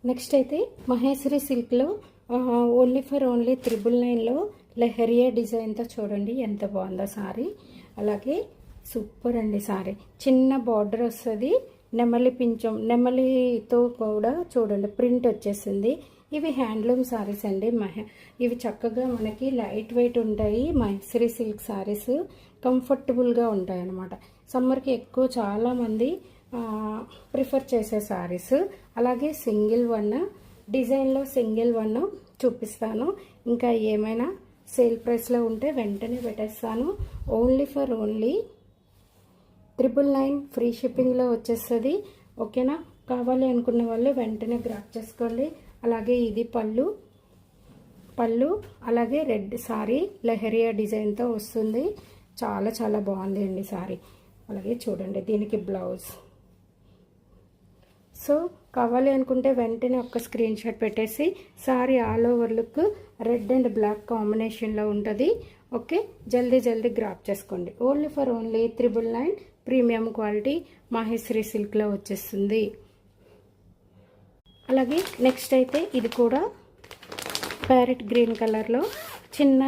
Next అయితే మహేశ్వరి సిల్క్లో only for only 999లో లెహరియా డిజైన్తో చూడండి ఎంత బాగుందో సారీ. అలాగే సూపర్ అండి సారీ. చిన్న బార్డర్ వస్తుంది, నెమలి పించం నెమలితో కూడా చూడండి ప్రింట్ వచ్చేసింది. ఇవి హ్యాండ్లూమ్ సారీస్ అండి. ఇవి చక్కగా మనకి లైట్ వెయిట్ ఉంటాయి. మహేశ్వరి సిల్క్ సారీస్ కంఫర్టబుల్గా ఉంటాయి అన్నమాట. సమ్మర్కి ఎక్కువ చాలామంది ప్రిఫర్ చేసే సారీస్. అలాగే సింగిల్ వన్ డిజైన్లో సింగిల్ వన్ చూపిస్తాను. ఇంకా ఏమైనా సేల్ ప్రైస్లో ఉంటే వెంటనే పెట్టేస్తాను. ఓన్లీ ఫర్ ఓన్లీ 999 ఫ్రీ షిప్పింగ్లో వచ్చేస్తుంది. ఓకేనా? కావాలి అనుకున్న వాళ్ళు వెంటనే గ్రాప్ చేసుకోండి. అలాగే ఇది పళ్ళు అలాగే రెడ్ సారీ లెహరియా డిజైన్తో వస్తుంది. చాలా చాలా బాగుంది అండి సారీ. అలాగే చూడండి దీనికి బ్లౌజ్. సో కావాలి అనుకుంటే వెంటనే ఒక స్క్రీన్ షాట్ పెట్టేసి sari all over look red and black కాంబినేషన్లో ఉంటుంది. ఓకే, జల్దీ గ్రాప్ చేసుకోండి. Only for only 999 premium quality Maheshwari సిల్క్లో వచ్చేస్తుంది. అలాగే నెక్స్ట్ అయితే ఇది కూడా ప్యారెట్ గ్రీన్ కలర్లో చిన్న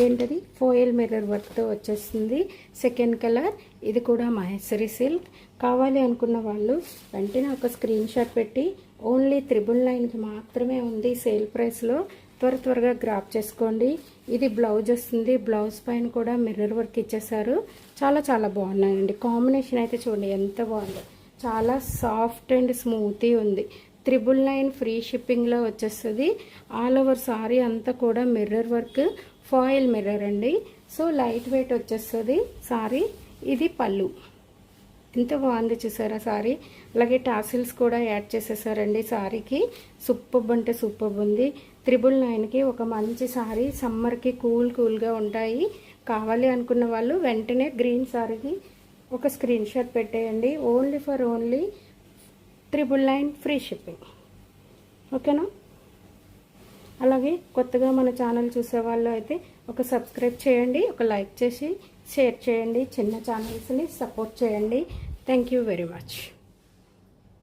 ఏంటది ఫోయిల్ మిర్రర్ వర్క్తో వచ్చేస్తుంది. Second colour. ఇది కూడా మహేశ్వరి సిల్క్. కావాలి అనుకున్న వాళ్ళు వెంటనే ఒక స్క్రీన్ షాట్ పెట్టి ఓన్లీ 999కి మాత్రమే ఉంది సేల్ ప్రైస్లో. త్వరగా గ్రాప్ చేసుకోండి. ఇది బ్లౌజ్ వస్తుంది. బ్లౌజ్ పైన కూడా మిర్రర్ వర్క్ ఇచ్చేసారు. చాలా చాలా బాగున్నాయండి. కాంబినేషన్ అయితే చూడండి ఎంత బాగుందో. చాలా సాఫ్ట్ అండ్ స్మూతీ ఉంది. 999 ఫ్రీ షిప్పింగ్లో వచ్చేస్తుంది. ఆల్ ఓవర్ సారీ అంతా కూడా మిర్రర్ వర్క్, ఫాయిల్ మిర్రర్ అండి. సో లైట్ వెయిట్ వచ్చేస్తుంది సారీ. ఇది పళ్ళు. ఎంత బాగుంది చూసారా సారీ. అలాగే టాసిల్స్ కూడా యాడ్ చేసేసారండి సారీకి. సూపర్ అంటే సూపర్ ఉంది. 999కి ఒక మంచి సారీ. సమ్మర్కి కూల్గా ఉంటాయి. కావాలి అనుకున్న వాళ్ళు వెంటనే గ్రీన్ సారీకి ఒక స్క్రీన్ షాట్ పెట్టేయండి. Only for only 999 free shipping. ఓకేనా? అలాగే కొత్తగా మన ఛానల్ చూసే వాళ్ళు అయితే ఒక సబ్స్క్రైబ్ చేయండి, ఒక లైక్ చేసి షేర్ చేయండి. చిన్న ఛానల్స్ని సపోర్ట్ చేయండి. Thank you very much.